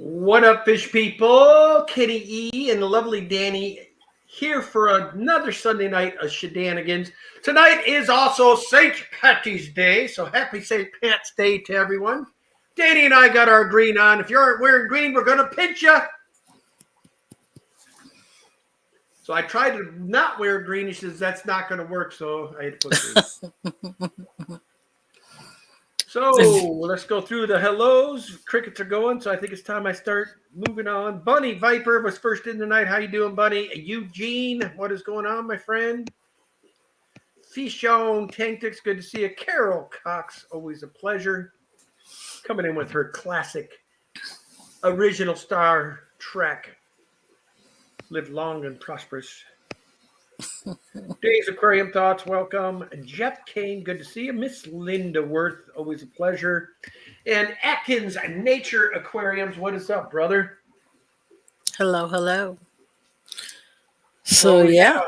What up, fish people? Kitty E and the lovely Danny here for another Sunday night of shenanigans. Tonight is also St. Patty's Day, so happy St. Pat's Day to everyone. Danny and I got our green on. If you aren't wearing green, we're going to pinch you. So I tried to not wear green. He says that's not going to work, so I had to put green. So let's go through the hellos. Crickets are going, so I think it's time I start moving on. Bunny Viper was first in tonight. How you doing, Bunny? Eugene, what is going on, my friend? Fishon Tanktix, good to see you. Carol Cox, always a pleasure. Coming in with her classic original Star Trek. Live long and prosperous. Dave's Aquarium Thoughts, welcome. Jeff Kane, good to see you. Miss Linda Worth, always a pleasure. And Atkins Nature Aquariums, what is up, brother? Hello, hello. So, yeah.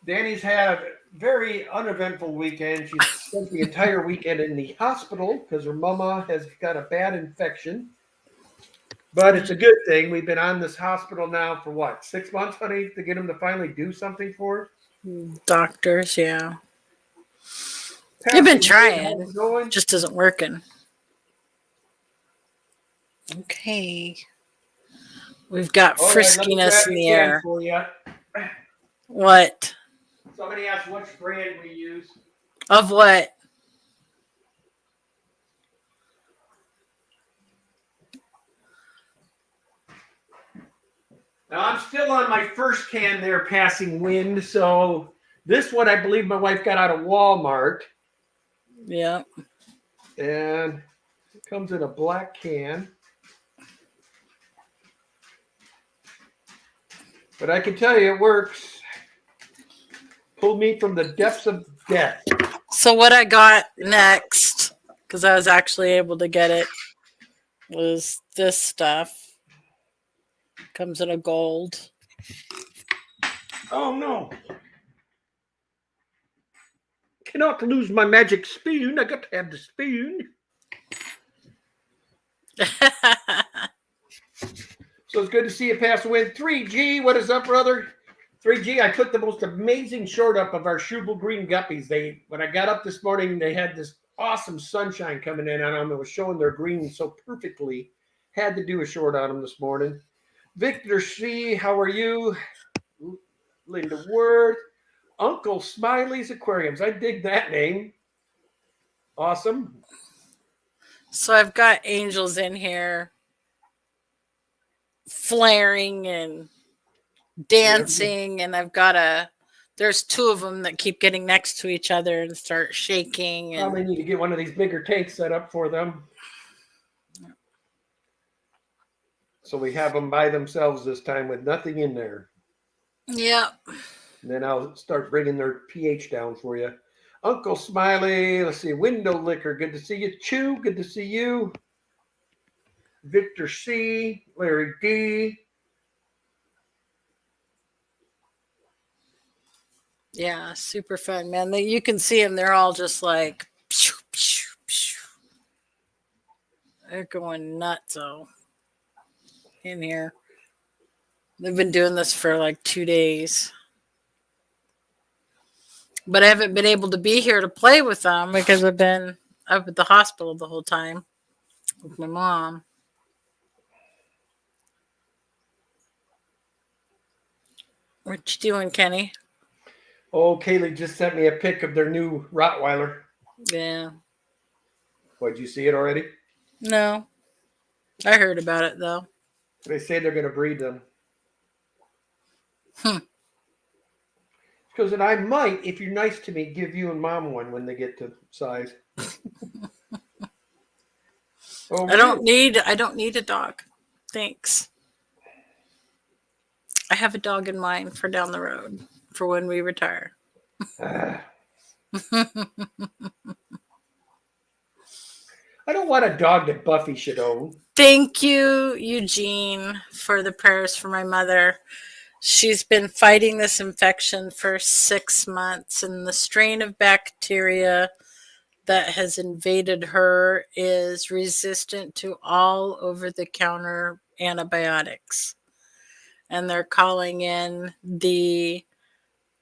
Danny's had a very uneventful weekend. She spent the entire weekend in the hospital because her mama has got a bad infection. But it's a good thing. We've been on this hospital now for what, 6 months, honey, to get them to finally do something for her? Doctors, yeah. They've been trying. Just isn't working. Okay. We've got friskiness in the air. What? Somebody asked which brand we use. Of what? Now, I'm still on my first can there, Passing Wind. So this one, I believe my wife got out of Walmart. Yeah. And it comes in a black can. But I can tell you it works. Pulled me from the depths of death. So what I got next, because I was actually able to get it, was this stuff. Comes in a gold. Oh, no. Cannot lose my magic spoon. I got to have the spoon. So it's good to see you, Pass Wind. 3G, what is up, brother? 3G, I put the most amazing short up of our Schubel Green Guppies. When I got up this morning, they had this awesome sunshine coming in on them. It was showing their green so perfectly. Had to do a short on them this morning. Victor C., how are you? Linda Worth. Uncle Smiley's Aquariums. I dig that name. Awesome. So I've got angels in here flaring and dancing, and I've got there's two of them that keep getting next to each other and start shaking. And probably need to get one of these bigger tanks set up for them. So we have them by themselves this time with nothing in there. Yeah. And then I'll start bringing their pH down for you. Uncle Smiley, let's see. Window Liquor, good to see you. Chew, good to see you. Victor C., Larry D. Yeah, super fun, man. You can see them. They're all just like, pew, pew, pew. They're going nuts, though. In here. They've been doing this for like 2 days. But I haven't been able to be here to play with them because I've been up at the hospital the whole time with my mom. What you doing, Kenny? Oh, Kaylee just sent me a pic of their new Rottweiler. Yeah. What, did you see it already? No. I heard about it, though. They say they're going to breed them. Hmm. Because I might, if you're nice to me, give you and Mom one when they get to size. I don't need a dog. Thanks. I have a dog in mind for down the road for when we retire. I don't want a dog that Buffy should own. Thank you, Eugene, for the prayers for my mother. She's been fighting this infection for 6 months, and the strain of bacteria that has invaded her is resistant to all over-the-counter antibiotics. And they're calling in the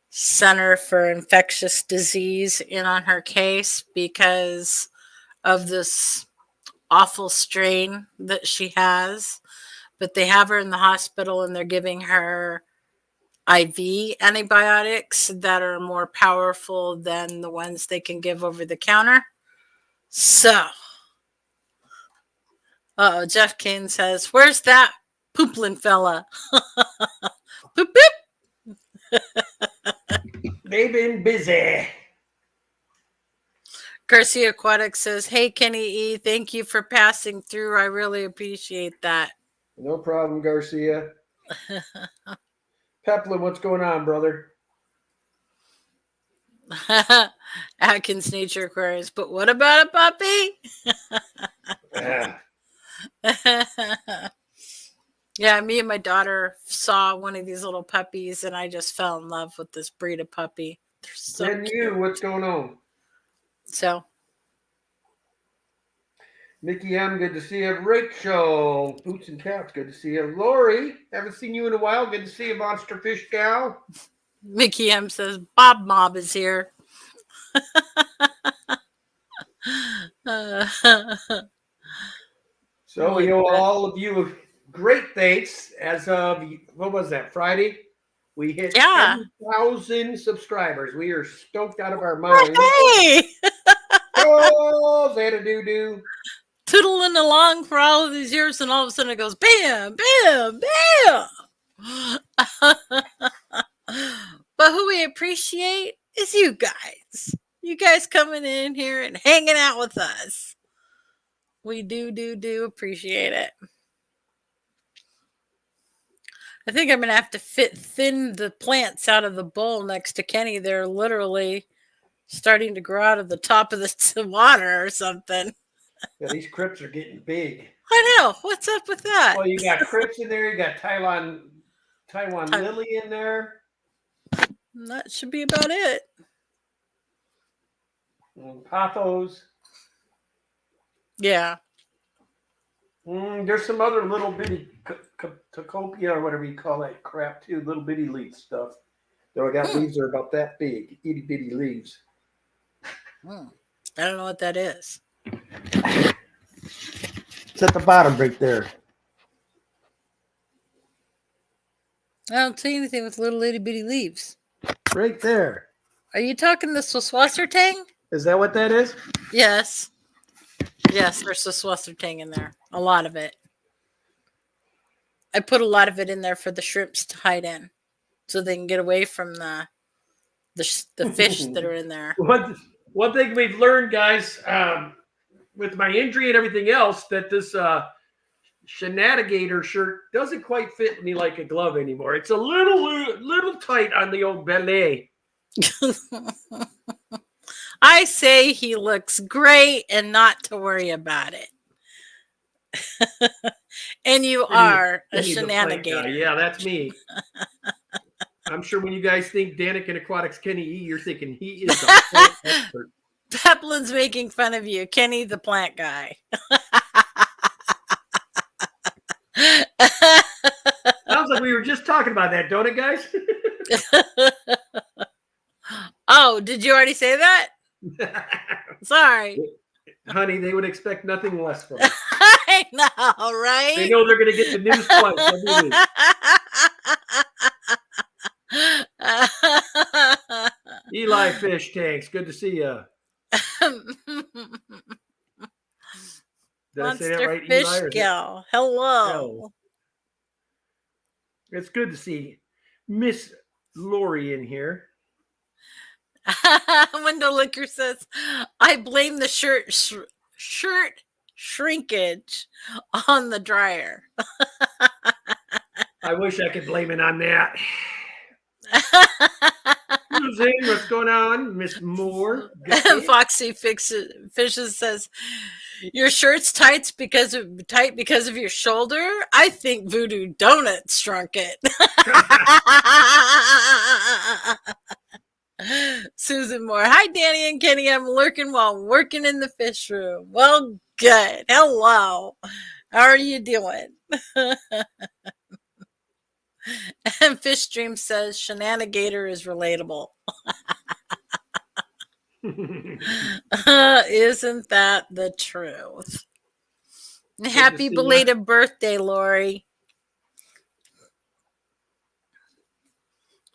Center for Infectious Disease in on her case because of this awful strain that she has. But they have her in the hospital and they're giving her IV antibiotics that are more powerful than the ones they can give over the counter. So, Jeff Kane says, "Where's that poopling fella?" Poop, poop. They've been busy. Garcia Aquatic says, "Hey, Kenny E, thank you for passing through. I really appreciate that." No problem, Garcia. Peplin, what's going on, brother? Atkins Nature Aquarius, but what about a puppy? Yeah. Yeah, me and my daughter saw one of these little puppies, and I just fell in love with this breed of puppy. They're so And cute. you, what's going on? So, Mickey M, good to see you. Rachel, Boots and Caps, good to see you. Lori, haven't seen you in a while. Good to see you, Monster Fish Gal. Mickey M says, "Bob Mob is here." So Oh we my owe God. all of you great thanks. As of, what was that, Friday? We hit Yeah. 10,000 subscribers. We are stoked out of our minds. Hey! Oh, Xanadu-doo. Tootling along for all of these years, and all of a sudden it goes bam, bam, bam. But who we appreciate is you guys. You guys coming in here and hanging out with us. We do appreciate it. I think I'm going to have to thin the plants out of the bowl next to Kenny. They're literally starting to grow out of the top of the water or something. Yeah, these crypts are getting big. I know. What's up with that? Well, you got crypts in there. You got Taiwan lily in there. That should be about it. And pothos. Yeah. There's some other little bitty Tacopia or whatever you call that crap too. Little bitty leaf stuff. Though I got leaves that are about that big. Itty bitty leaves. I don't know what that is. It's at the bottom right there. I don't see anything with little itty bitty leaves. Right there. Are you talking the Swassertang? Is that what that is? Yes. Yes, there's Swassertang in there. A lot of it. I put a lot of it in there for the shrimps to hide in, so they can get away from the fish that are in there. One thing we've learned, guys, with my injury and everything else, that this Shenanigator shirt doesn't quite fit me like a glove anymore. It's a little tight on the old belly. I say he looks great and not to worry about it. And you are a Shenanigator. Yeah, that's me. I'm sure when you guys think Daniken Aquatics Kenny E, you're thinking he is a plant expert. Peplin's making fun of you, Kenny the plant guy. Sounds like we were just talking about that, don't it, guys? Oh, did you already say that? Sorry. Honey, they would expect nothing less from us. I know, right? They know they're going to get the news twice every week. Eli Fish Tanks, good to see you. Did I say that Monster right, Fish Eli? Gal. Hello. Hell. It's good to see Miss Lori in here. Window Liquor says, "I blame the shirt shrinkage on the dryer." I wish I could blame it on that. Susan, what's going on? Miss Moore. Foxy Fishes says, "Your shirt's tight because of your shoulder. I think Voodoo Donuts shrunk it." Susan Moore. Hi, Danny and Kenny. I'm lurking while working in the fish room. Well, good. Hello. How are you doing? And Fish Dream says Shenanigator is relatable. Isn't that the truth? Happy belated birthday, Lori.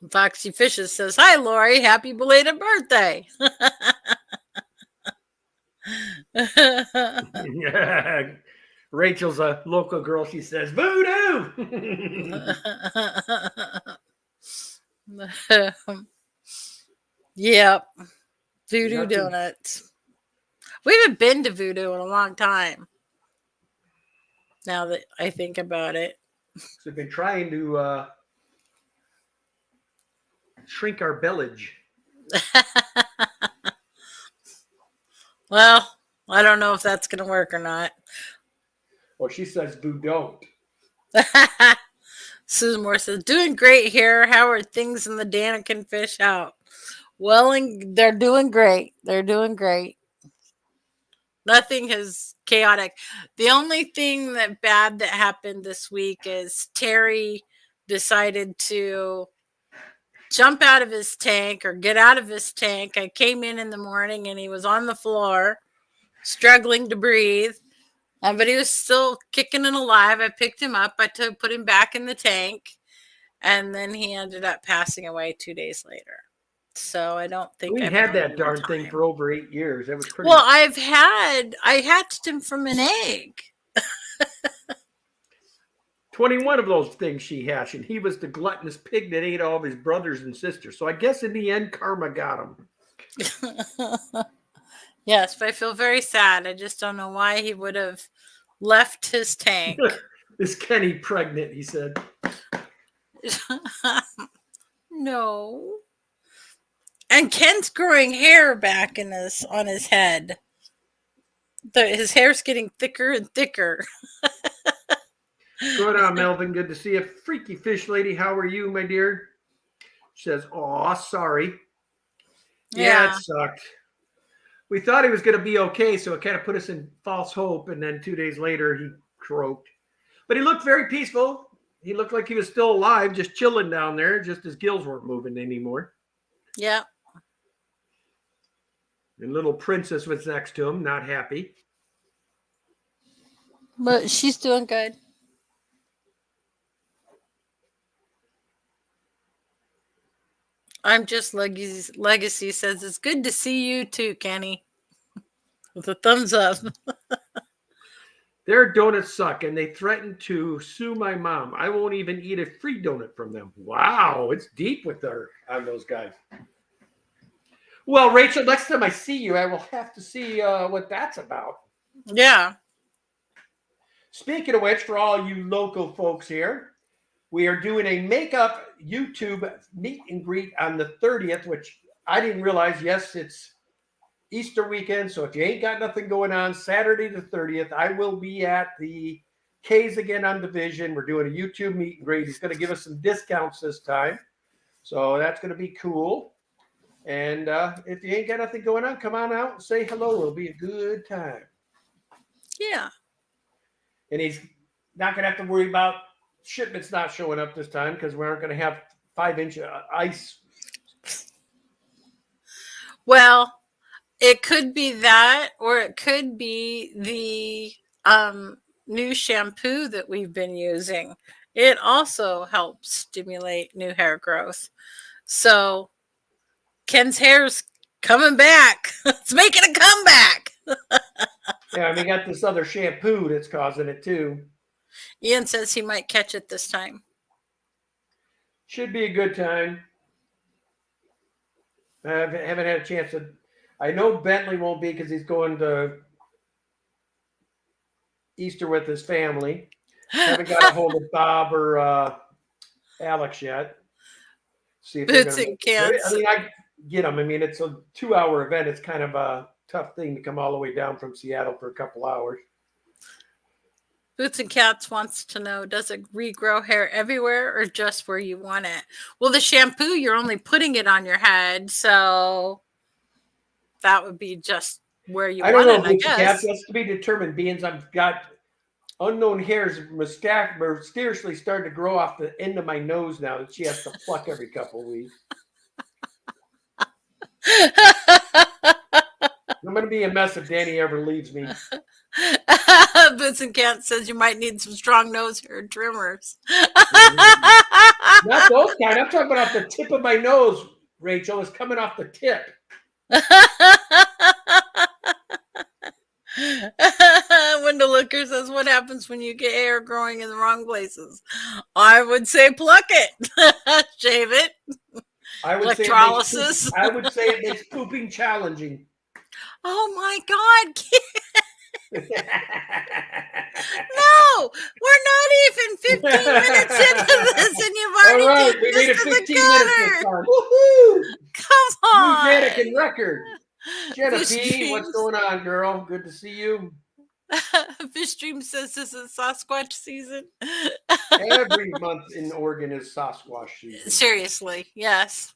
Foxy Fishes says, hi, Lori. Happy belated birthday. Rachel's a local girl. She says, voodoo. Yep. Voodoo Nothing. donuts. We haven't been to Voodoo in a long time. Now that I think about it. So we've been trying to shrink our village. Well, I don't know if that's going to work or not. Well, she says boo don't. Susan Moore says, doing great here. How are things in the Daniken Fish out? Well, and they're doing great. They're doing great. Nothing is chaotic. The only thing bad that happened this week is Terry decided to jump out of his tank or get out of his tank. I came in the morning and he was on the floor, struggling to breathe. But he was still kicking and alive. I picked him up. I put him back in the tank. And then he ended up passing away 2 days later. So I don't think we had that darn thing for over 8 years. That was pretty. Well, I hatched him from an egg. 21 of those things she hatched, and he was the gluttonous pig that ate all of his brothers and sisters. So I guess in the end, karma got him. Yes, but I feel very sad. I just don't know why he would have left his tank. Is Kenny pregnant? He said. No. And Ken's growing hair back on his head. His hair's getting thicker and thicker. Good on, Melvin. Good to see you. Freaky Fish Lady, how are you, my dear? She says, "Aw, sorry." Yeah, it sucked. We thought he was going to be okay, so it kind of put us in false hope. And then 2 days later, he croaked. But he looked very peaceful. He looked like he was still alive, just chilling down there, just his gills weren't moving anymore. Yeah. And little Princess was next to him, not happy. But she's doing good. I'm just Legacy says it's good to see you too, Kenny. With a thumbs up. Their donuts suck, and they threatened to sue my mom. I won't even eat a free donut from them. Wow, it's deep with on those guys. Well, Rachel, next time I see you, I will have to see what that's about. Yeah. Speaking of which, for all you local folks here, we are doing a makeup YouTube meet and greet on the 30th, which I didn't realize. Yes, it's Easter weekend, so if you ain't got nothing going on, Saturday the 30th, I will be at the K's again on Division. We're doing a YouTube meet and greet. He's going to give us some discounts this time, so that's going to be cool. And if you ain't got nothing going on, come on out and say hello. It'll be a good time. Yeah. And he's not going to have to worry about shipments not showing up this time because we aren't going to have 5-inch ice. Well, it could be that, or it could be the new shampoo that we've been using. It also helps stimulate new hair growth. So Ken's hair's coming back. It's making a comeback. Yeah, we got this other shampoo that's causing it too. Ian says he might catch it this time. Should be a good time. I haven't had a chance to. I know Bentley won't be because he's going to Easter with his family. Haven't got a hold of Bob or Alex yet. See if Boots and cans. I mean, I get them. I mean, it's a 2-hour event. It's kind of a tough thing to come all the way down from Seattle for a couple hours. Boots and Cats wants to know, does it regrow hair everywhere or just where you want it? Well, the shampoo, you're only putting it on your head, so that would be just where you I don't want know, it, I Boots and Cats. guess. That's to be determined, beings. I've got unknown hairs mysteriously starting to grow off the end of my nose now that she has to pluck every couple of weeks. I'm going to be a mess if Danny ever leaves me. Boots and Cats says you might need some strong nose hair trimmers. Not those kind. I'm talking about the tip of my nose, Rachel. It's coming off the tip. Window Looker says, what happens when you get hair growing in the wrong places? I would say pluck it. Shave it. I would Electrolysis. say it makes pooping challenging. Oh my God. No, we're not even 15 minutes into this, and you've already All right, taken we made this it to 15 the minutes this gutter. time. Woohoo! Come on. New Vatican record. Jenna Fish P, Dreams. what's going on, girl? Good to see you. Fish Dream says this is Sasquatch season. Every month in Oregon is Sasquatch season. Seriously, yes.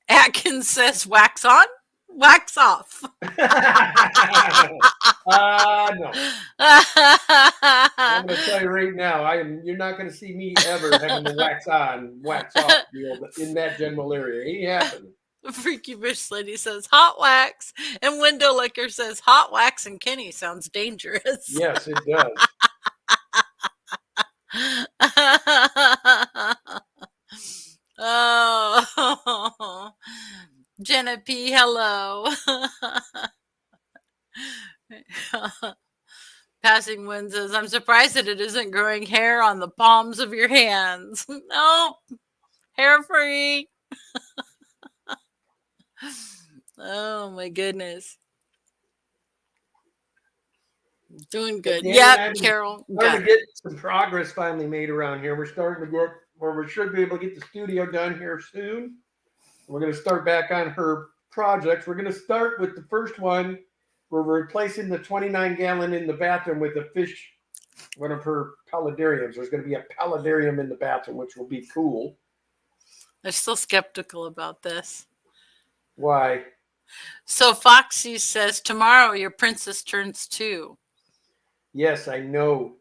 Atkins says wax on, wax off. No. I'm going to tell you right now, you're not going to see me ever having the wax on, wax off deal in that general area. It ain't happening. Freaky Fish Lady says hot wax, and Window Licker says hot wax and Kenny sounds dangerous. Yes, it does. Oh, Jenna P, hello. Passing Wind says, I'm surprised that it isn't growing hair on the palms of your hands. Nope, hair free. Oh my goodness. Doing good. Yep, Carol. Starting to get some progress finally made around here. We're starting to get where we should be able to get the studio done here soon. We're going to start back on her projects. We're going to start with the first one where we're replacing the 29-gallon in the bathroom with a fish, one of her paludariums. There's going to be a paludarium in the bathroom, which will be cool. I'm still skeptical about this. Why? So Foxy says, tomorrow your princess turns 2. Yes, I know.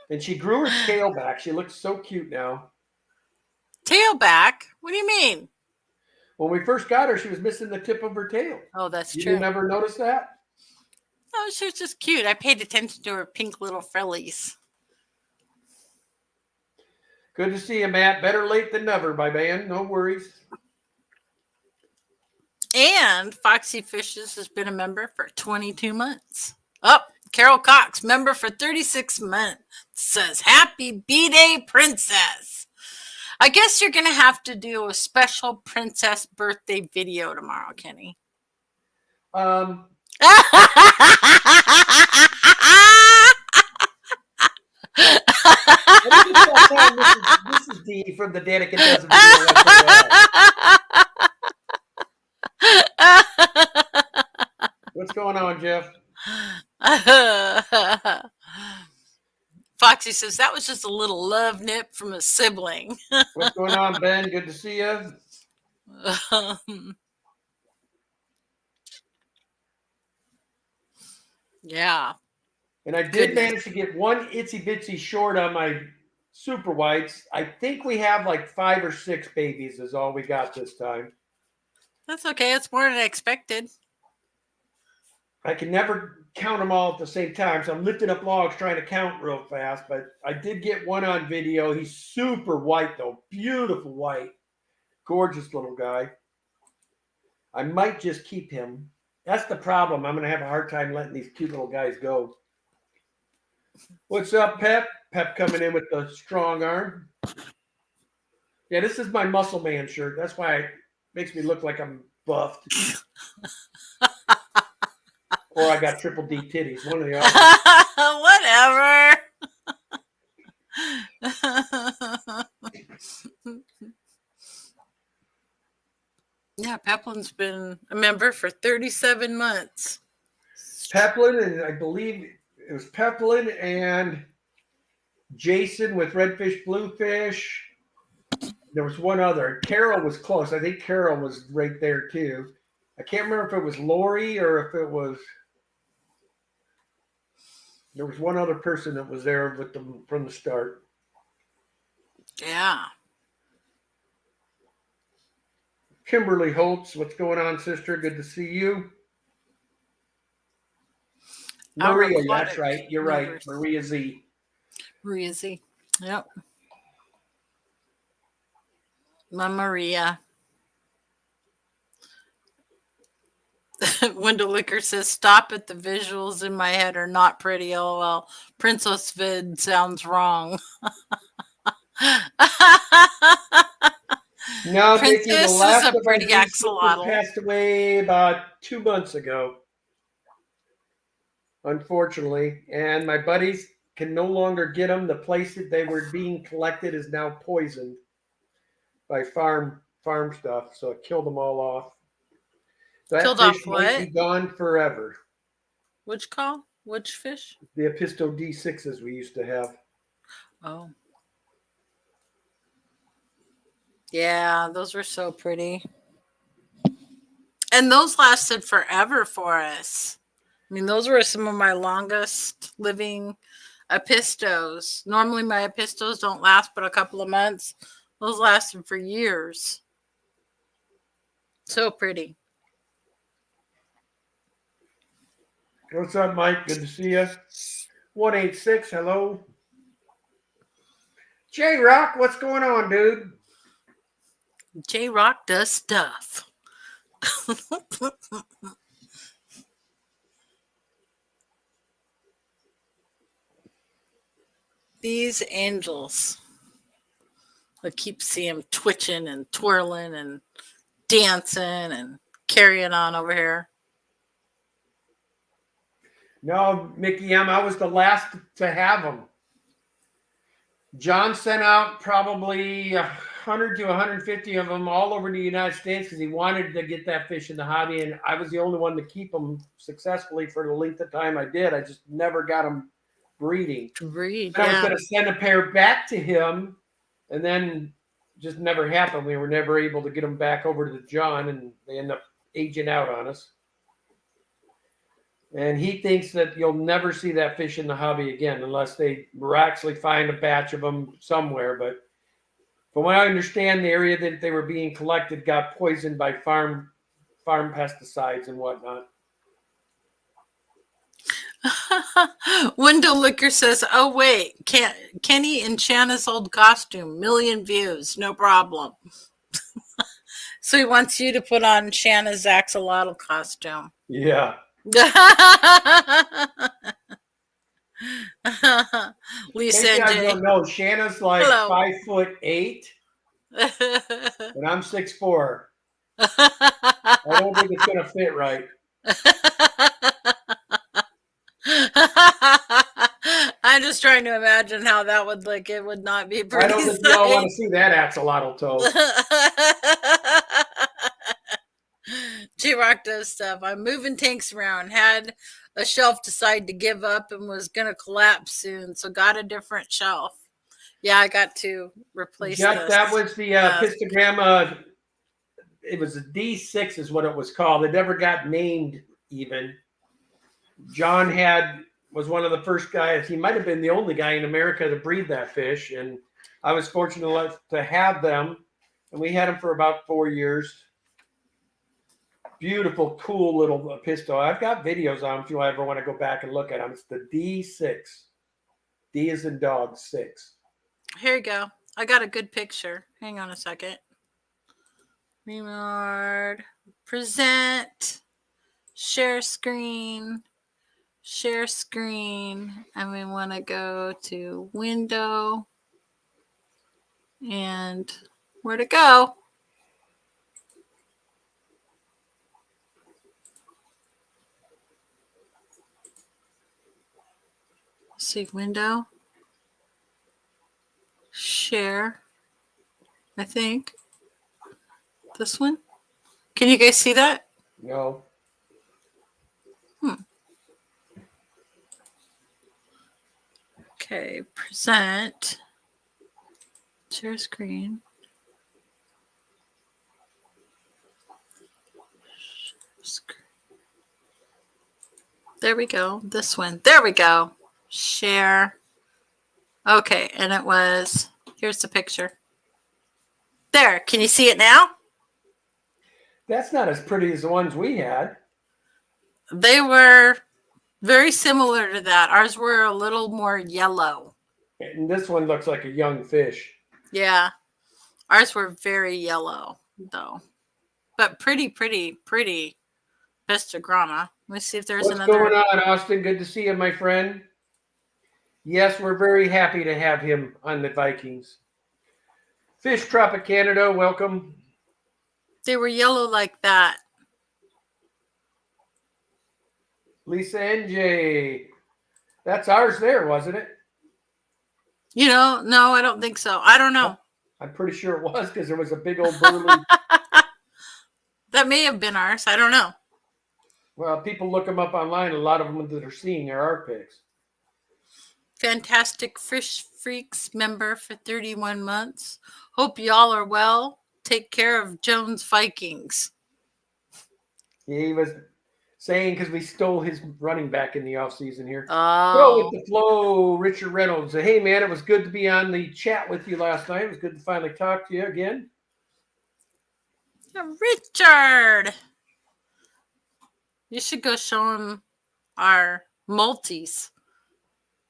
And she grew her tail back. She looks so cute now. Tail back? What do you mean? When we first got her, she was missing the tip of her tail. Oh, that's You true. didn't ever notice that? Oh, she was just cute. I paid attention to her pink little frillies. Good to see you, Matt. Better late than never, my man. No worries. And Foxy Fishes has been a member for 22 months. Oh, Carol Cox, member for 36 months, says, Happy B-Day, Princess. I guess you're going to have to do a special princess birthday video tomorrow, Kenny. This is Dee from the Daniken Doesn't What's going on, Jeff? Foxy says that was just a little love nip from a sibling. What's going on, Ben? Good to see you. Yeah. And I did manage to get one itsy bitsy short on my super whites. I think we have like 5 or 6 babies is all we got this time. That's okay. It's more than I expected. I can never count them all at the same time, so I'm lifting up logs trying to count real fast. But I did get one on video. He's super white, though. Beautiful white. Gorgeous little guy. I might just keep him. That's the problem. I'm going to have a hard time letting these cute little guys go. What's up, Pep? Pep coming in with the strong arm. Yeah, this is my muscle man shirt. That's why it makes me look like I'm buffed. Or I got triple D titties. One of the Whatever. Yeah, Peplin's been a member for 37 months. Peplin, and I believe it was Peplin and Jason with redfish, bluefish. There was one other. Carol was close. I think Carol was right there too. I can't remember if it was Lori or if it was. There was one other person that was there with them from the start. Yeah. Kimberly Holtz, what's going on, sister? Good to see you. Maria, that's right. You're right. Maria Z. Maria Z. Yep. My Maria. Wendell Liquor says, stop it. The visuals in my head are not pretty. LOL. Princess Vid sounds wrong. No, Vicky, the last is a of pretty our axolotl. passed away about 2 months ago, unfortunately. And my buddies can no longer get them. The place that they were being collected is now poisoned by farm stuff. So it killed them all off. So that Killed fish off might what? be gone forever. Which call? Which fish? The Episto D6s we used to have. Oh. Yeah, those were so pretty. And those lasted forever for us. I mean, those were some of my longest living Epistos. Normally, my Epistos don't last but a couple of months. Those lasted for years. So pretty. What's up, Mike? Good to see you. 186, hello. J Rock, what's going on, dude? J Rock does stuff. These angels. I keep seeing them twitching and twirling and dancing and carrying on over here. No, Mickey M, I was the last to have them. John sent out probably 100 to 150 of them all over the United States because he wanted to get that fish in the hobby, and I was the only one to keep them successfully for the length of time I did. I just never got them breeding. I was going to send a pair back to him, and then just never happened. We were never able to get them back over to John, and they end up aging out on us. And he thinks that you'll never see that fish in the hobby again unless they miraculously find a batch of them somewhere. But from what I understand, the area that they were being collected got poisoned by farm pesticides and whatnot. Wendell Liquor says, oh, wait, Kenny in Shanna's old costume, million views, no problem. So he wants you to put on Shanna's axolotl costume. Yeah. Lisa and Jay. Don't know. Shanna's like 5'8", and I'm 6'4". I don't think it's gonna fit right. I'm just trying to imagine how that would look. It would not be pretty. I don't think y'all want to see that axolotl toe. J-Rock does stuff. I'm moving tanks around. Had a shelf decide to give up and was going to collapse soon, so got a different shelf. Yeah, I got to replace this. That was the Pistogram. It was a D6 is what it was called. It never got named even. John was one of the first guys. He might have been the only guy in America to breed that fish, and I was fortunate enough to have them, and we had them for about 4 years. Beautiful, cool little Episto. I've got videos on them if you ever want to go back and look at them. It's the D6. D is in dog, 6. Here you go. I got a good picture. Hang on a second. Remard. Present. Share screen. Share screen. And we want to go to window. And where to go? See window. Share. I think. This one. Can you guys see that? No. Okay, present. Share screen. There we go. This one. There we go. Share. Okay, and it was, here's the picture. There. Can you see it now? That's not as pretty as the ones we had. They were very similar to that. Ours were a little more yellow. And this one looks like a young fish. Yeah. Ours were very yellow, though. But pretty Pistagrana. Let me see if there's What's another. going on, Austin? Good to see you, my friend. Yes, we're very happy to have him on the Vikings. Fish Tropicana, welcome. They were yellow like that. Lisa NJ. That's ours there, wasn't it? No, I don't think so. I don't know. I'm pretty sure it was because there was a big old burly. That may have been ours. I don't know. Well, people look them up online. A lot of them that are seeing are our picks. Fantastic Fish Freaks member for 31 months. Hope y'all are well. Take care of Jones Vikings. He was saying because we stole his running back in the offseason here. Go Oh, with the flow, Richard Reynolds. Hey, man, it was good to be on the chat with you last night. It was good to finally talk to you again. Richard. You should go show him our multis.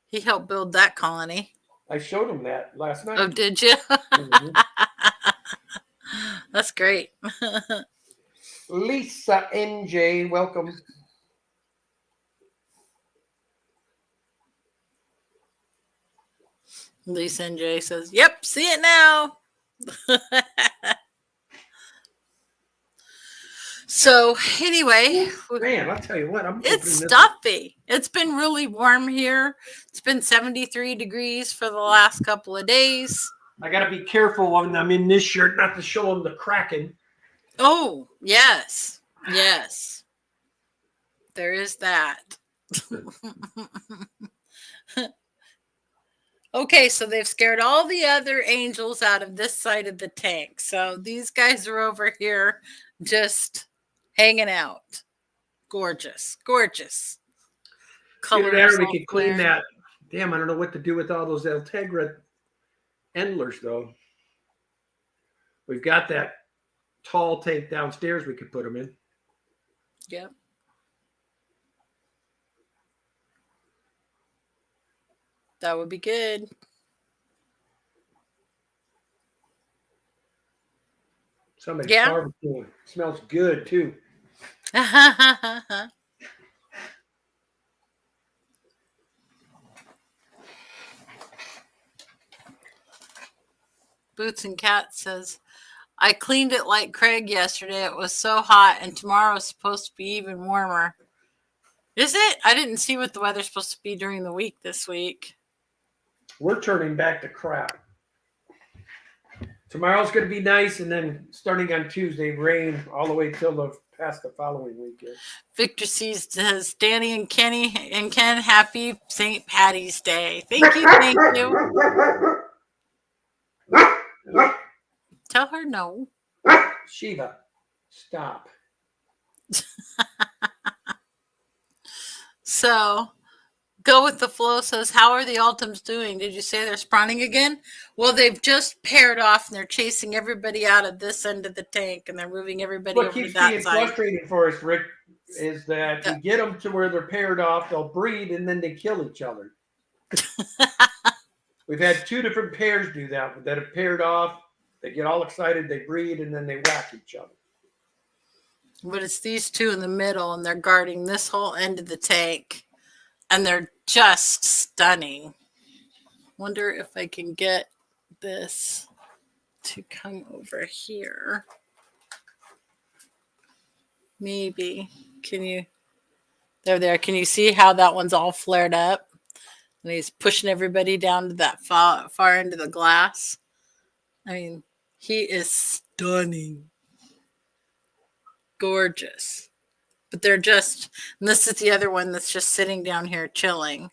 He helped build that colony. I showed him that last night. Oh, did you? Mhm. That's great. Lisa NJ, welcome. Lisa NJ says, yep, see it now. So anyway, Man, I'll tell you what, it's stuffy. It's been really warm here. It's been 73 degrees for the last couple of days. I got to be careful when I'm in this shirt not to show them the Kraken. Oh, yes. Yes. There is that. Okay, so they've scared all the other angels out of this side of the tank. So these guys are over here just hanging out. Gorgeous. Gorgeous. Either that or we all could clean clear. that. Damn, I don't know what to do with all those Altegra endlers, though. We've got that tall tank downstairs we could put them in. Yep. That would be good. Somebody's Yeah. barbecuing. Smells good, too. Boots and Cat says, I cleaned it like Craig yesterday. It was so hot, and tomorrow's supposed to be even warmer. Is it? I didn't see what the weather's supposed to be during the week this week. We're turning back to crap. Tomorrow's going to be nice, and then starting on Tuesday, rain all the way till past the following weekend. Victor sees says, Danny and Kenny and Ken, happy St. Patty's Day. Thank you, thank you. Tell her no. Shiva, stop. So, Go with the Flow says, how are the Ultims doing? Did you say they're spawning again? Well, they've just paired off and they're chasing everybody out of this end of the tank and they're moving everybody What over to keeps that being side. frustrating for us, Rick, is that we get them to where they're paired off, they'll breed, and then they kill each other. We've had two different pairs do that have paired off. They get all excited, they breed, and then they whack each other. But it's these two in the middle and they're guarding this whole end of the tank. And they're just stunning. Wonder if I can get this to come over here. Maybe. Can you? There. Can you see how that one's all flared up? And he's pushing everybody down to that far end of the glass. I mean, he is stunning. Gorgeous. But they're just, and this is the other one that's just sitting down here chilling.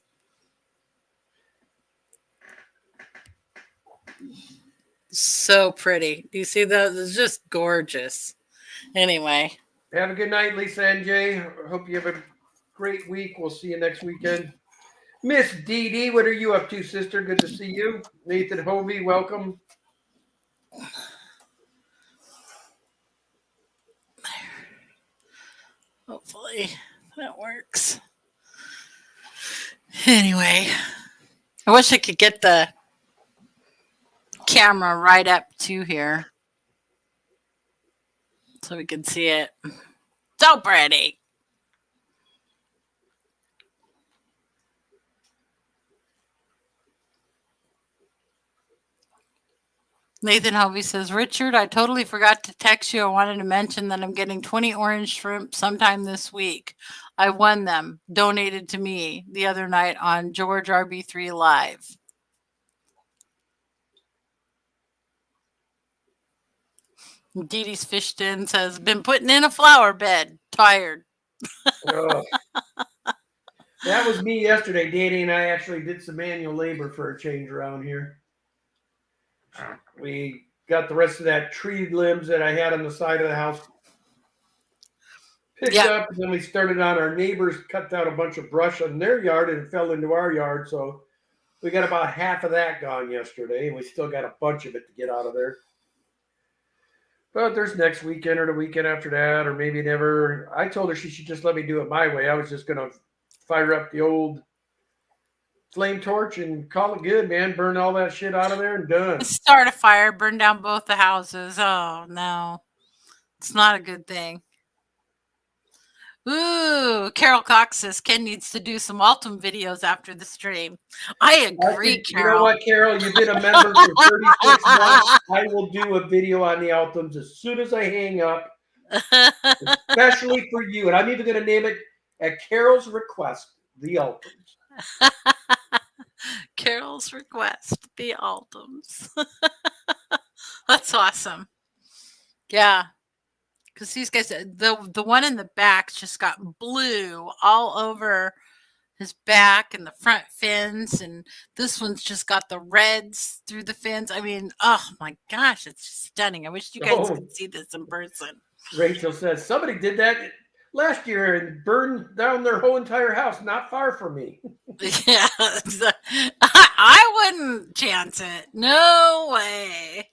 So pretty. Do you see that? It's just gorgeous. Anyway, Have a good night, Lisa and Jay. Hope you have a great week. We'll see you next weekend. Miss Dee Dee, what are you up to, sister? Good to see you. Nathan Hovey, welcome. hopefully that works. Anyway, I wish I could get the camera right up to here so we can see it. So pretty. Nathan Hovey says, Richard, I totally forgot to text you. I wanted to mention that I'm getting 20 orange shrimp sometime this week. I won them, donated to me the other night on George RB3 Live. Dee Dee's Fished In says, been putting in a flower bed. Tired. Oh. That was me yesterday. Danny and I actually did some manual labor for a change around here. We got the rest of that tree limbs that I had on the side of the house picked up, and then we started on our neighbors, cut down a bunch of brush on their yard, and it fell into our yard. So we got about half of that gone yesterday, and we still got a bunch of it to get out of there. But there's next weekend or the weekend after that, or maybe never. I told her she should just let me do it my way. I was just going to fire up the old flame torch and call it good, man. Burn all that shit out of there and done. Start a fire, burn down both the houses. Oh, no. It's not a good thing. Ooh, Carol Cox says Ken needs to do some Altum videos after the stream. I agree, Carol. You know what, Carol? You've been a member for 36 months. I will do a video on the Altums as soon as I hang up, especially for you. And I'm even going to name it at Carol's request, the Altums. Carol's request, the Altums. That's awesome. Yeah. Because these guys, the one in the back just got blue all over his back and the front fins, and this one's just got the reds through the fins. I mean, oh my gosh, it's stunning. I wish you guys could see this in person. Rachel says somebody did that last year and burned down their whole entire house, not far from me. Yeah, I wouldn't chance it. No way.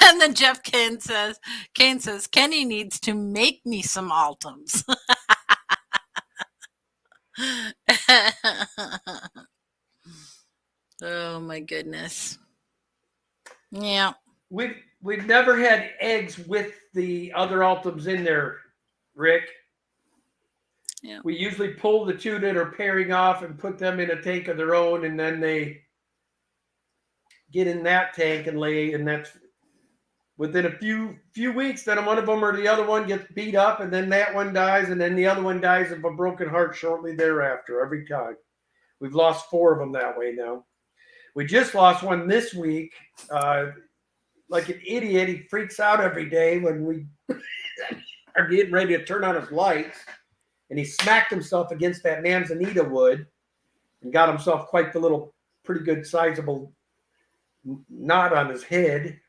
And then Jeff Kane says, Kenny needs to make me some Altums. Oh my goodness. Yeah. We've never had eggs with the other Altums in there, Rick. Yeah. We usually pull the two that are pairing off and put them in a tank of their own, and then they get in that tank and lay, and that's within a few weeks. Then one of them or the other one gets beat up, and then that one dies, and then the other one dies of a broken heart shortly thereafter. Every time, we've lost 4 of them that way now. We just lost one this week. Like an idiot, he freaks out every day when we are getting ready to turn on his lights, and he smacked himself against that manzanita wood and got himself quite the little, pretty good sizable knot on his head.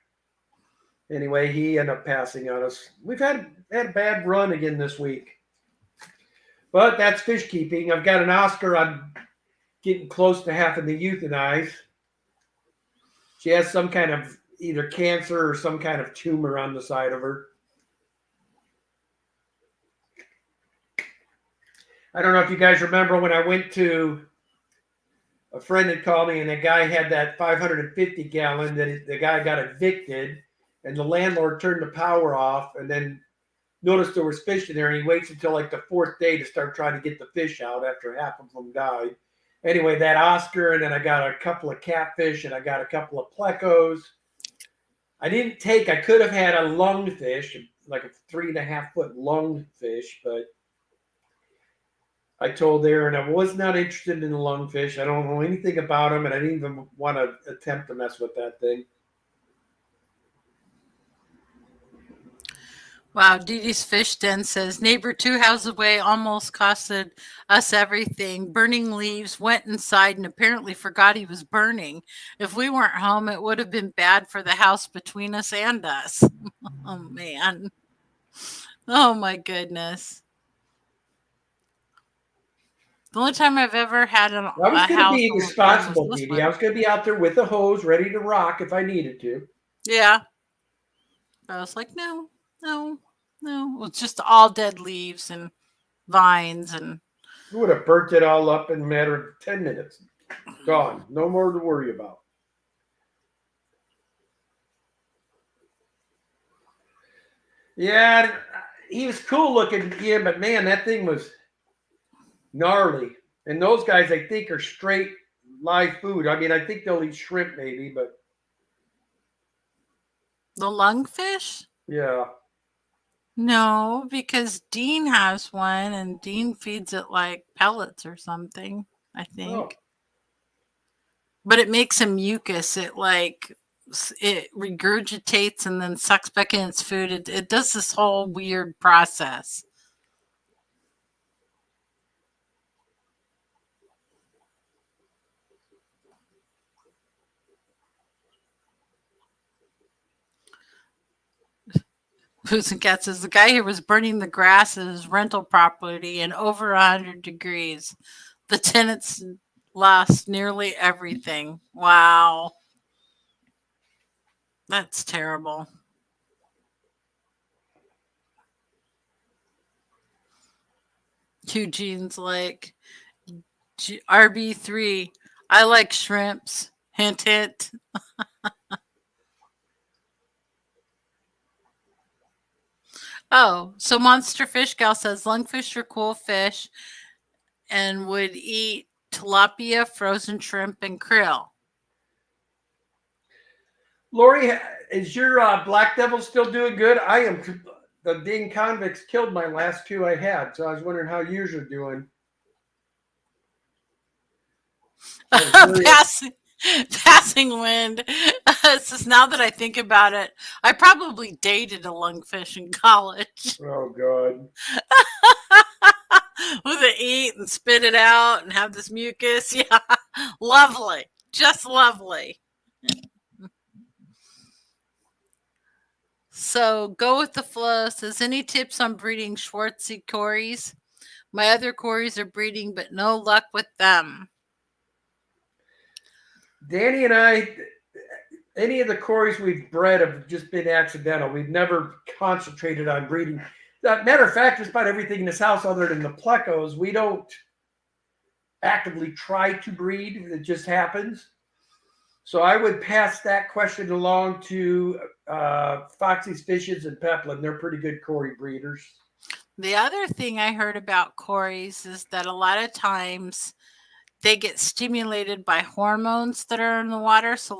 Anyway, he ended up passing on us. We've had a bad run again this week. But that's fish keeping. I've got an Oscar. I'm getting close to having to euthanize. She has some kind of either cancer or some kind of tumor on the side of her. I don't know if you guys remember when I went to a friend had called me, and the guy had that 550 gallon that the guy got evicted, and the landlord turned the power off and then noticed there was fish in there, and he waits until like the 4th day to start trying to get the fish out after half of them died. Anyway, that Oscar, and then I got a couple of catfish, and I got a couple of plecos. I could have had a lungfish, like a 3.5-foot lungfish, but I told Aaron I was not interested in the lungfish. I don't know anything about them, and I didn't even want to attempt to mess with that thing. Wow, Dee Dee's Fish Den says neighbor 2 houses away almost costed us everything. Burning leaves, went inside and apparently forgot he was burning. If we weren't home, it would have been bad for the house between us and us. Oh man. Oh my goodness. The only time I've ever had I was a going to house be almost burned was responsible, this Dee Dee. I one. was going to be out there with a hose, ready to rock if I needed to. Yeah. I was like, no, no, no. It was just all dead leaves and vines and You would have burnt it all up in a matter of 10 minutes. Gone. No more to worry about. Yeah, he was cool looking, yeah, but man, that thing was gnarly. And those guys, I think, are straight live food. I mean, I think they'll eat shrimp maybe, but the lungfish. yeah. No, because Dean has one and Dean feeds it like pellets or something, I Oh, think. But it makes a mucus. It regurgitates and then sucks back in its food. It does this whole weird process. Puss and Cat says the guy here was burning the grass at his rental property in over 100 degrees. The tenants lost nearly everything. Wow. That's terrible. Eugene's like, RB3. I like shrimps. Hint, hint. Oh, so Monster Fish Gal says lungfish are cool fish and would eat tilapia, frozen shrimp, and krill. Lori, is your Black Devil still doing good? I am. The ding convicts killed my last two I had, so I was wondering how yours are doing. Passing wind. Says now that I think about it, I probably dated a lungfish in college. Oh God. With it eat and spit it out and have this mucus. Yeah. Lovely. Just lovely. So go with the flow. Says any tips on breeding Schwartzy Corys? My other Corys are breeding, but no luck with them. Danny and I, any of the Corys we've bred have just been accidental. We've never concentrated on breeding. Matter of fact, just about everything in this house, other than the plecos, we don't actively try to breed. It just happens. So I would pass that question along to Foxy's Fishes and Peplin. They're pretty good Cory breeders. The other thing I heard about Corys is that a lot of times they get stimulated by hormones that are in the water. So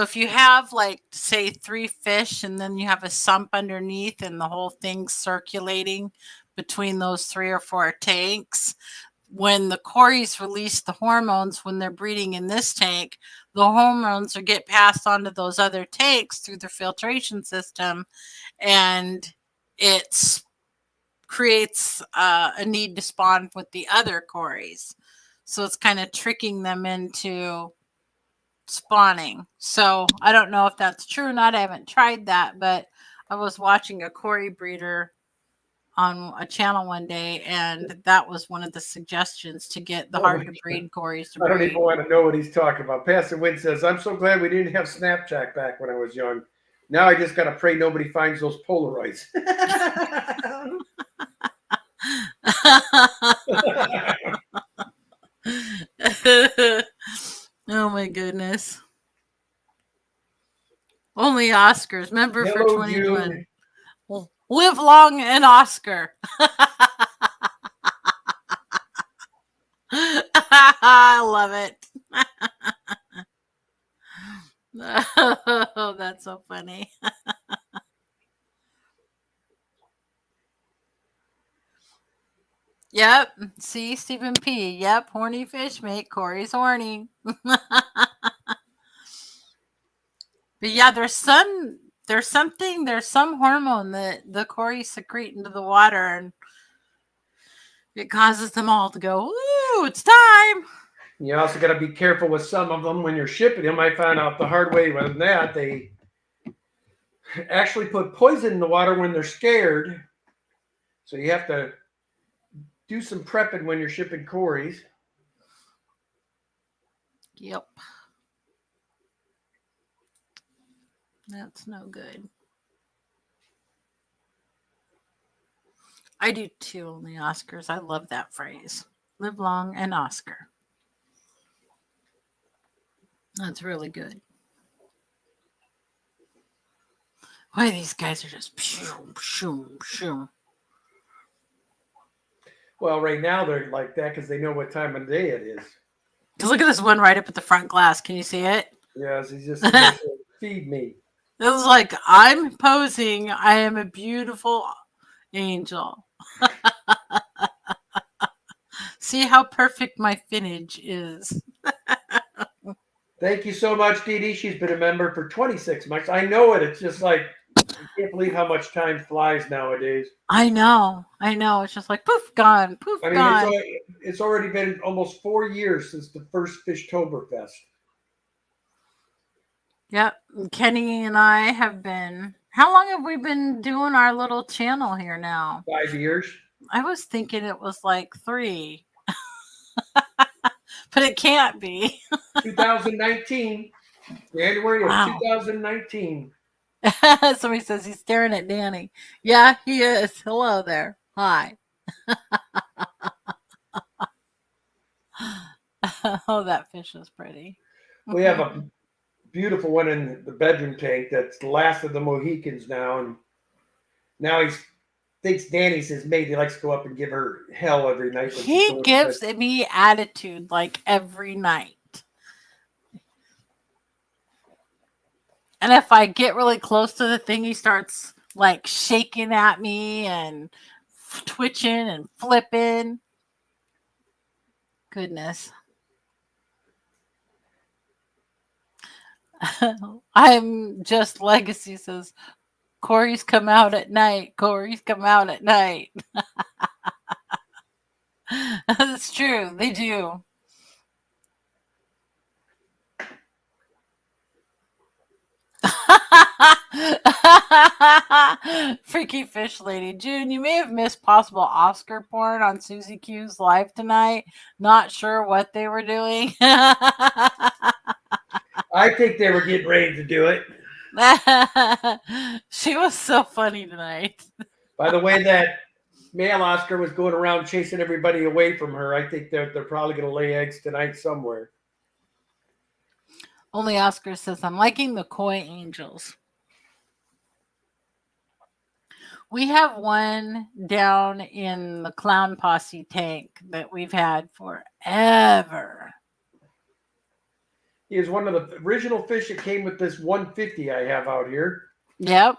if you have like say 3 fish and then you have a sump underneath and the whole thing's circulating between those 3 or 4 tanks, when the Corys release the hormones when they're breeding in this tank, the hormones will get passed on to those other tanks through their filtration system, and it creates a need to spawn with the other Corys. So it's kind of tricking them into spawning. So I don't know if that's true or not. I haven't tried that, but I was watching a Cory breeder on a channel one day, and that was one of the suggestions to get the hard to breed Corys to breed. I don't even want to know what he's talking about. Pastor Wynn says, I'm so glad we didn't have Snapchat back when I was young. Now I just got to pray nobody finds those Polaroids. Oh my goodness. Only Oscars. Member for 2020. Live long and Oscar. I love it. Oh, that's so funny. Yep. See, Stephen P. Yep. Horny fish make Corys horny. But yeah, there's some there's some hormone that the Cory secrete into the water, and it causes them all to go, ooh, it's time. You also got to be careful with some of them when you're shipping them. I found out the hard way with that. They actually put poison in the water when they're scared. So you have to do some prepping when you're shipping Corys. Yep. That's no good. I do too, only Oscars. I love that phrase. Live long and Oscar. That's really good. Why these guys are just shoom, shoom, shoom. Well, right now they're like that because they know what time of day it is. Because look at this one right up at the front glass. Can you see it? Yes, he's just saying, feed me. It was like, I'm posing. I am a beautiful angel. See how perfect my finnage is. Thank you so much, Dee Dee. She's been a member for 26 months. I know it. It's just like, I can't believe how much time flies nowadays. I know. It's just like poof, gone, poof, I mean, gone. it's already been almost 4 years since the first Fishtoberfest. Yep. Kenny and I have been. How long have we been doing our little channel here now? 5 years. I was thinking it was like 3. But it can't be. 2019. January of Wow. 2019. Somebody says he's staring at Danny. Yeah, he is. Hello there. Hi. Oh, that fish is pretty. We have a beautiful one in the bedroom tank that's the last of the Mohicans now. And now he thinks Danny's his mate. He likes to go up and give her hell every night. He gives me attitude like every night. And if I get really close to the thing, he starts like shaking at me and twitching and flipping. Goodness. I'm just Legacy says, Corey's come out at night. Corey's come out at night. That's true. They do. Freaky Fish Lady. June, you may have missed possible Oscar porn on Susie Q's live tonight. Not sure what they were doing. I think they were getting ready to do it. She was so funny tonight. By the way, that male Oscar was going around chasing everybody away from her. I think they're probably going to lay eggs tonight somewhere. Only Oscar says, I'm liking the Koi Angels. We have one down in the Clown Posse tank that we've had forever. He is one of the original fish that came with this 150 I have out here. Yep.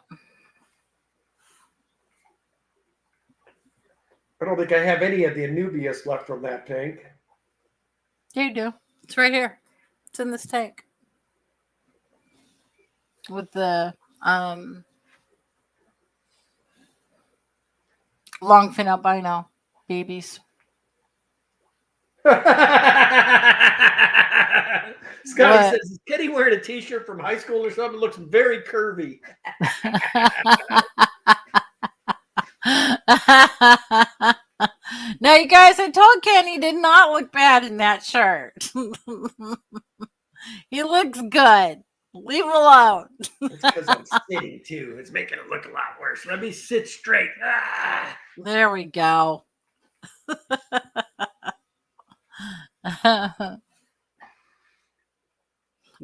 I don't think I have any of the Anubias left from that tank. You do. It's right here. It's in this tank. With the longfin albino babies. Scotty What? says, is Kenny wearing a t-shirt from high school or something? It looks very curvy. Now, you guys, I told Kenny did not look bad in that shirt. He looks good. Leave him alone. It's because I'm sitting too. It's making it look a lot worse. Let me sit straight. Ah. There we go.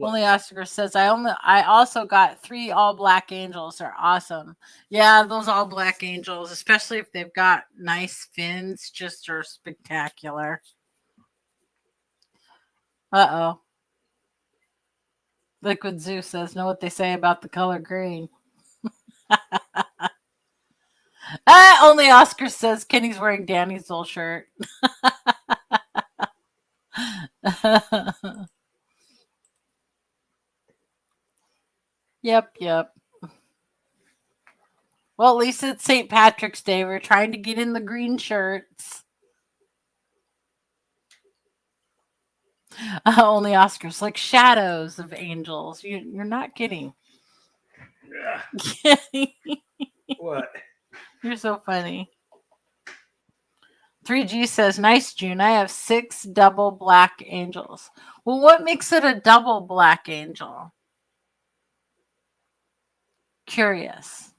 Only Oscar says I also got 3 all black angels. They're awesome. Yeah, those all black angels, especially if they've got nice fins, just are spectacular. Uh-oh. Liquid Zoo says, know what they say about the color green. Only Oscar says Kenny's wearing Danny's old shirt. Yep. Well, at least it's St. Patrick's Day. We're trying to get in the green shirts. Only Oscars like shadows of angels. You're not kidding. What? You're so funny. 3G says, nice, June. I have 6 double black angels. Well, what makes it a double black angel? Curious.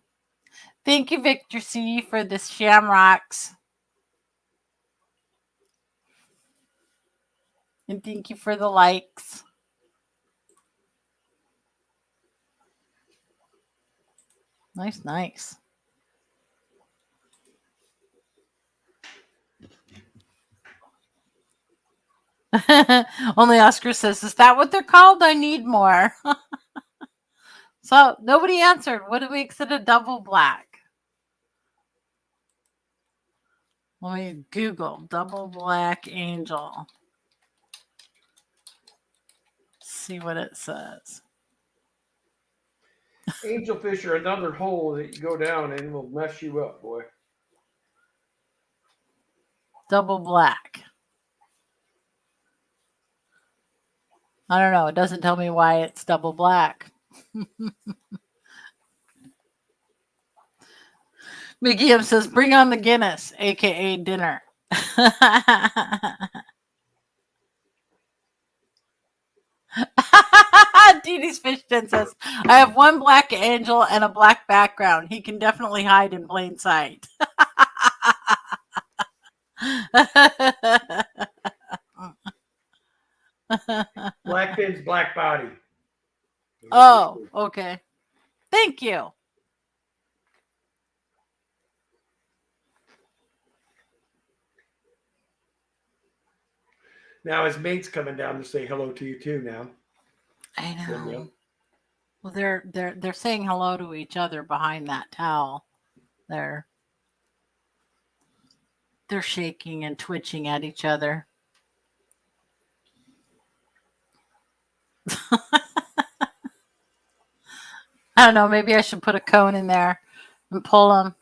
Thank you, Victor C, for the shamrocks. And thank you for the likes. Nice. Only Oscar says, is that what they're called? I need more. So nobody answered. What makes it a double black? Let me Google double black angel. See what it says. Angelfish are another hole that you go down and will mess you up, boy. Double black. I don't know. It doesn't tell me why it's double black. Mickey M says, bring on the Guinness, aka dinner. Dee Dee's Fish Den says, I have one black angel and a black background. He can definitely hide in plain sight. Blackfin's black body. Oh, okay. Thank you. Now his mate's coming down to say hello to you too now. I know. Yeah. Well, they're saying hello to each other behind that towel. They're shaking and twitching at each other. I don't know. Maybe I should put a cone in there and pull them.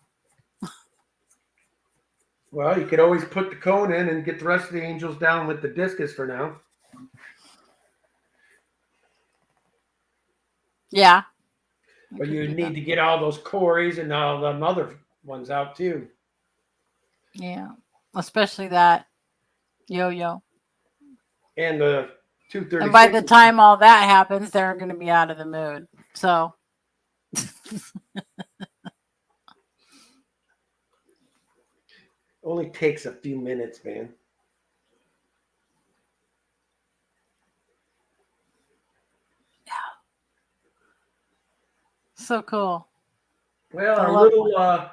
Well, you could always put the cone in and get the rest of the angels down with the discus for now. Yeah. But you need to get all those Corys and all them other ones out too. Yeah. Especially that yo-yo. And the 236. And by the time all that happens, they're going to be out of the mood. So. Only takes a few minutes, man. Yeah. So cool. Well, our little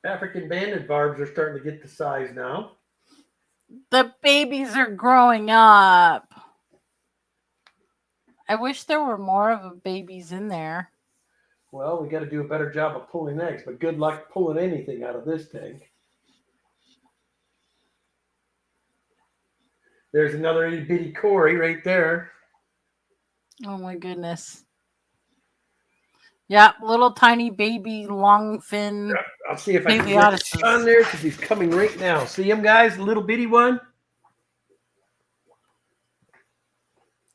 African banded barbs are starting to get the size now. The babies are growing up. I wish there were more of the babies in there. Well, we got to do a better job of pulling eggs, but good luck pulling anything out of this tank. There's another itty bitty Cory right there. Oh my goodness. Yeah, little tiny baby long fin. Yeah, I'll see if I can get it on there because he's coming right now. See him, guys? The little bitty one?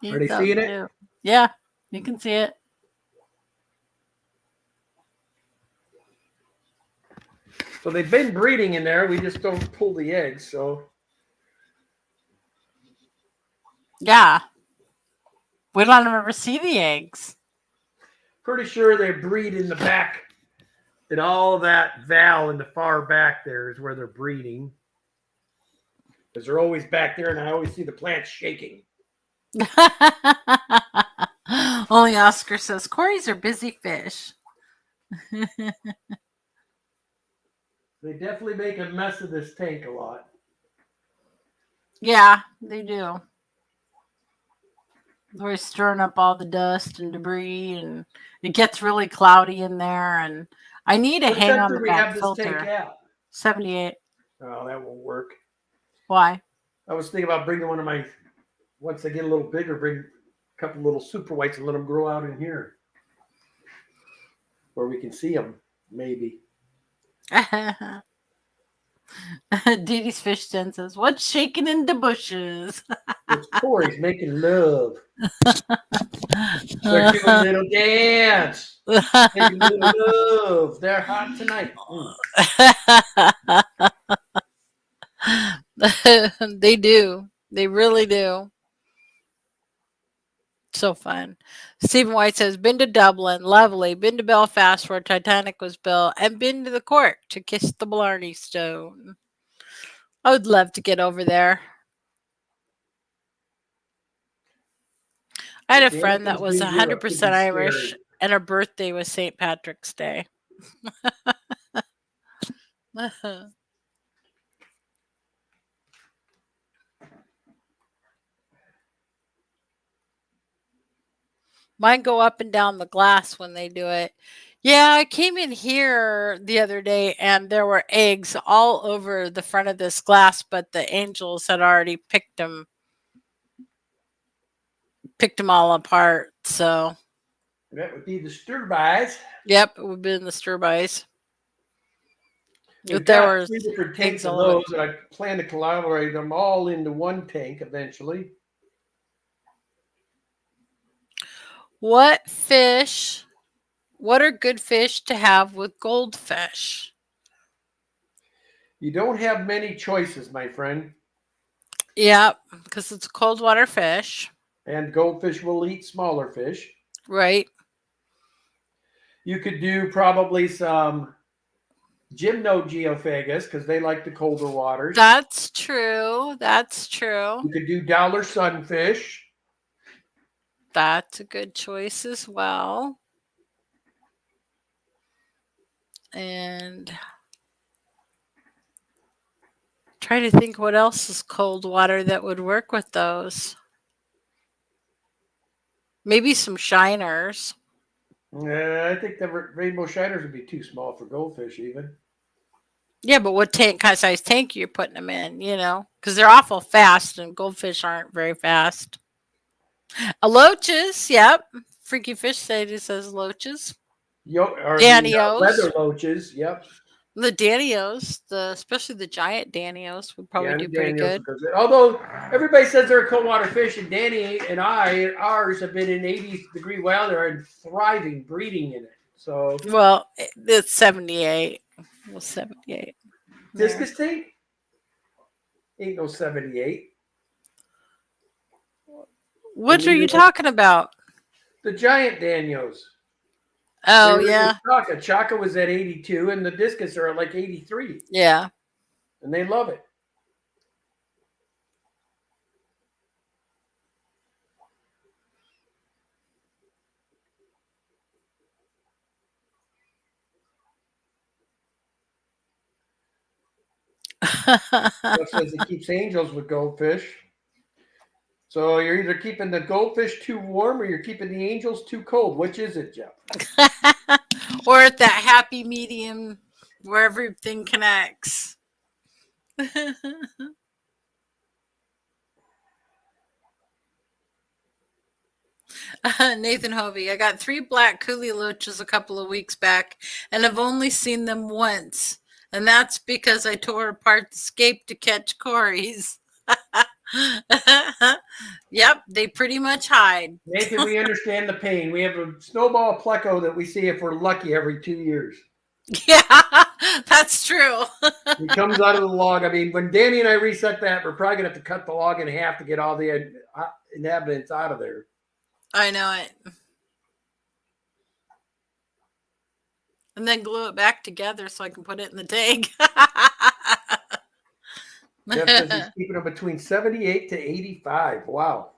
Are they seeing it? Yeah, you can see it. So they've been breeding in there. We just don't pull the eggs. So yeah, we don't ever see the eggs. Pretty sure they breed in the back. And all of that val in the far back there is where they're breeding. Because they're always back there, and I always see the plants shaking. Only Oscar says, Corys are busy fish. They definitely make a mess of this tank a lot. Yeah, they do. They're stirring up all the dust and debris, and it gets really cloudy in there. And I need to hang on the back filter. 78. Oh, that won't work. Why? I was thinking about bringing one of my, once they get a little bigger, bring a couple little super whites and let them grow out in here. where we can see them. Maybe. Dee Dee's fish den says, "What's shaking in the bushes?" It's Corey's making love. They're doing a little dance. Making a little love. They're hot tonight. They do. They really do. So fun. Stephen White says, been to Dublin, lovely. Been to Belfast where Titanic was built, and been to the Cork to kiss the Blarney Stone. I would love to get over there. I had a friend that was 100% Irish, and her birthday was St. Patrick's Day. Mine go up and down the glass when they do it. Yeah, I came in here the other day and there were eggs all over the front of this glass, but the angels had already picked them all apart. So that would be the Sturbys. Yep, it would be in the Sturbys. We've got 3 different tanks of those, and I plan to collaborate them all into one tank eventually. What are good fish to have with goldfish? You don't have many choices, my friend. Yeah, because it's a cold water fish. And goldfish will eat smaller fish. Right. You could do probably some Gymnogeophagus because they like the colder waters. That's true. That's true. You could do dollar sunfish. That's a good choice as well. And try to think what else is cold water that would work with those. Maybe some shiners. I think the rainbow shiners would be too small for goldfish even. Yeah, but what kind of size tank you're putting them in, because they're awful fast and goldfish aren't very fast. Loaches, yep. Freaky Fish Sadie says loaches. Danios. Leather loaches, yep. The Danios, especially the giant Danios, would probably do pretty good. Although everybody says they're a cold water fish, and Danny and ours have been in 80-degree weather and thriving, breeding in it. So it's 78. Well, 78. Discus tank? Ain't no 78. What are you talking about? The giant Danios. Oh, yeah. Chaka was at 82, and the discus are at like 83. Yeah. And they love it. That says it keeps angels with goldfish. So you're either keeping the goldfish too warm or you're keeping the angels too cold. Which is it, Jeff? Or at that happy medium where everything connects. Nathan Hovey, I got 3 black coolie loaches a couple of weeks back, and I've only seen them once. And that's because I tore apart the scape to catch Corey's. Yep, they pretty much hide. Nathan, we understand the pain. We have a snowball pleco that we see if we're lucky every 2 years. Yeah, that's true. He comes out of the log. I mean, when Danny and I reset that, we're probably going to have to cut the log in half to get all the inhabitants out of there. I know it. And then glue it back together so I can put it in the tank. Jeff says he's keeping them between 78 to 85. Wow.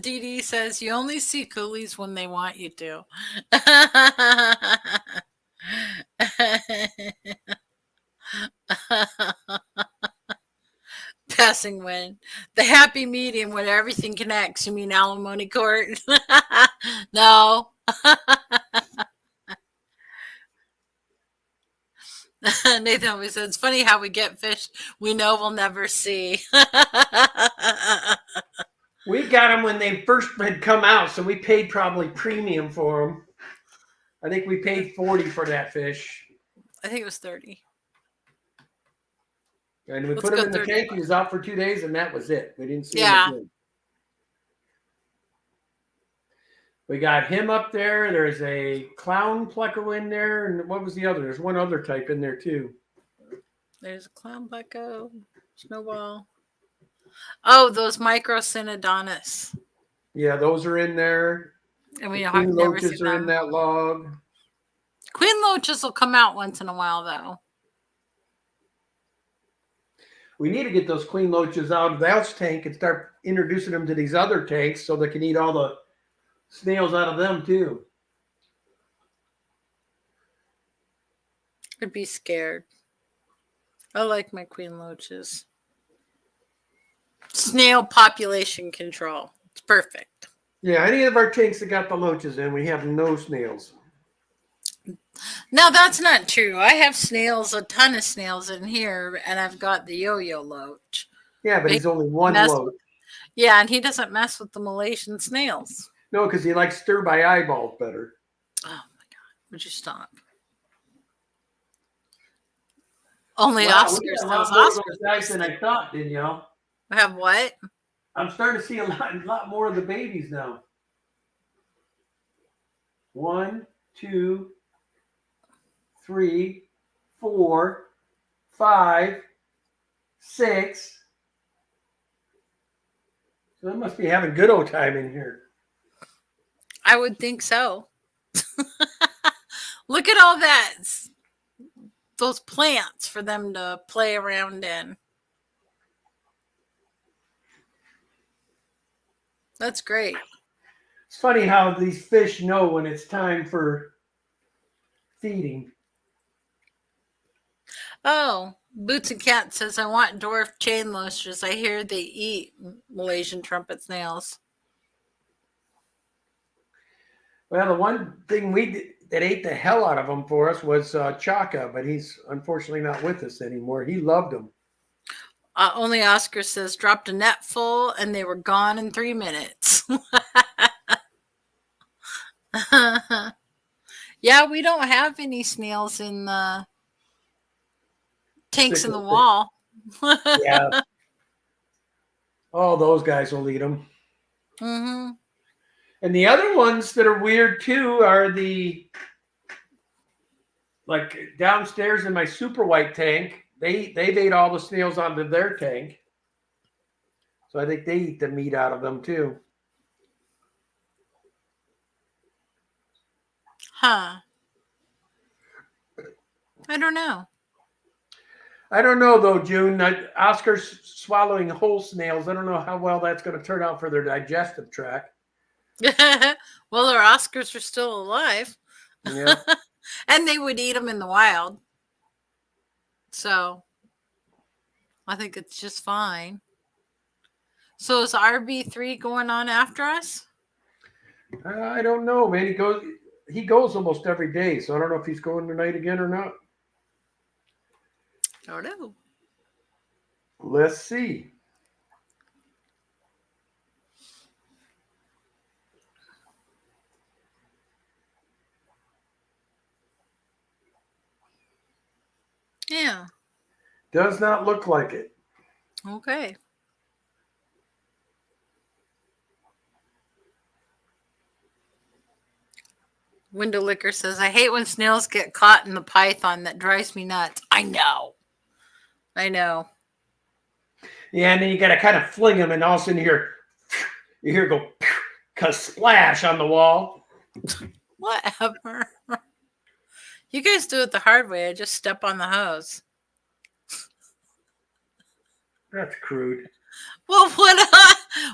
Dee Dee says you only see coolies when they want you to. Passing wind. The happy medium where everything connects. You mean alimony court? No. Nathan always says, it's funny how we get fish we know we'll never see. We got them when they first had come out, so we paid probably premium for them. I think we paid 40 for that fish. I think it was 30. And we Let's put him go in the 30 tank. He bucks. was out for 2 days, and that was it. We didn't see Yeah. him again. We got him up there. There's a clown pleco in there. And what was the other? There's one other type in there, too. There's a clown pleco, snowball. Oh, those microcynodontus. Yeah, those are in there. And we The have queen never loaches seen are in them. that log. Queen loaches will come out once in a while, though. We need to get those queen loaches out of the house tank and start introducing them to these other tanks so they can eat all the snails out of them, too. I'd be scared. I like my queen loaches. Snail population control. It's perfect. Yeah, any of our tanks that got the loaches in, we have no snails. Now, that's not true. I have snails, a ton of snails in here, and I've got the yo-yo loach. Yeah, but he's only one Mess- loach. Yeah, and he doesn't mess with the Malaysian snails. No, because he likes stir by eyeballs better. Oh, my God. Would you stop? Only Wow, Oscar we got says a lot more of Oscar. those guys than I thought, Danielle. Have what? I'm starting to see a lot more of the babies now. 1, 2, 3, 4, 5, 6. So they must be having good old time in here. I would think so. Look at all that. Those plants for them to play around in. That's great. It's funny how these fish know when it's time for feeding. Oh, Boots and Cat says, I want dwarf chain loaches. I hear they eat Malaysian trumpet snails. Well, the one thing that ate the hell out of them for us was Chaka, but he's unfortunately not with us anymore. He loved them. Only Oscar says, dropped a net full and they were gone in 3 minutes. Yeah, we don't have any snails in the tanks in the wall. Yeah. Oh, those guys will eat them. Mm-hmm. And the other ones that are weird too are like downstairs in my super white tank. They've ate all the snails onto their tank. So I think they eat the meat out of them too. Huh. I don't know. I don't know though, June. Oscar's swallowing whole snails. I don't know how well that's going to turn out for their digestive tract. Well, our Oscars are still alive. Yeah. And they would eat them in the wild. So I think it's just fine. So is RB3 going on after us? I don't know, man. He goes almost every day, so I don't know if he's going tonight again or not. I don't know. Let's see. Yeah. Does not look like it. Okay. Window Licker says, I hate when snails get caught in the python. That drives me nuts. I know. Yeah, and then you got to kind of fling them, and all of a sudden you hear go splash on the wall. Whatever. You guys do it the hard way. I just step on the hose. That's crude. Well, what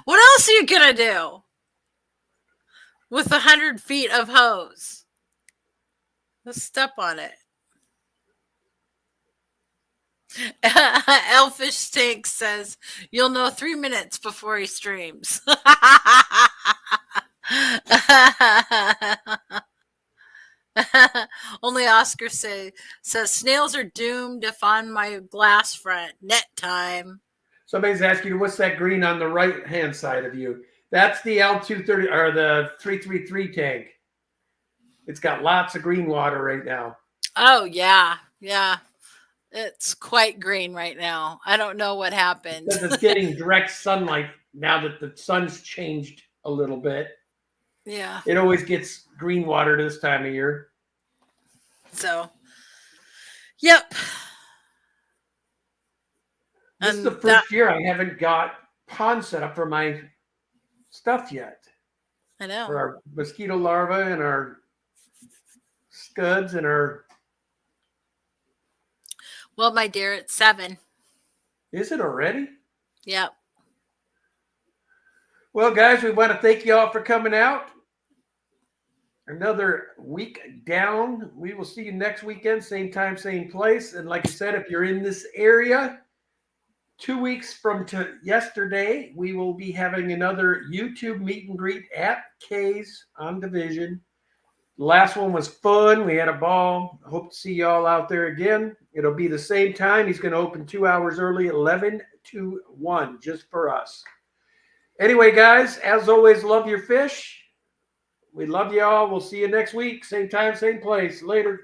else are you going to do with 100 feet of hose? Let's step on it. Elfish Stink says, you'll know 3 minutes before he streams. Only Oscar says snails are doomed if on my glass front. Net time. Somebody's asking you, what's that green on the right-hand side of you? That's the L230 or the 333 tank. It's got lots of green water right now. Oh, yeah. Yeah. It's quite green right now. I don't know what happened. Because it's getting direct sunlight now that the sun's changed a little bit. Yeah. It always gets green water this time of year. So, yep. This is the first year I haven't got pond set up for my stuff yet. I know. For our mosquito larvae and our scuds and our... Well, my dear, it's 7. Is it already? Yep. Well, guys, we want to thank you all for coming out. Another week down. We will see you next weekend, same time, same place. And like I said, if you're in this area, 2 weeks from yesterday, we will be having another YouTube meet and greet at K's on Division. The last one was fun. We had a ball. I hope to see you all out there again. It'll be the same time. He's going to open 2 hours early, 11 to 1, just for us. Anyway, guys, as always, love your fish. We love you all. We'll see you next week. Same time, same place. Later.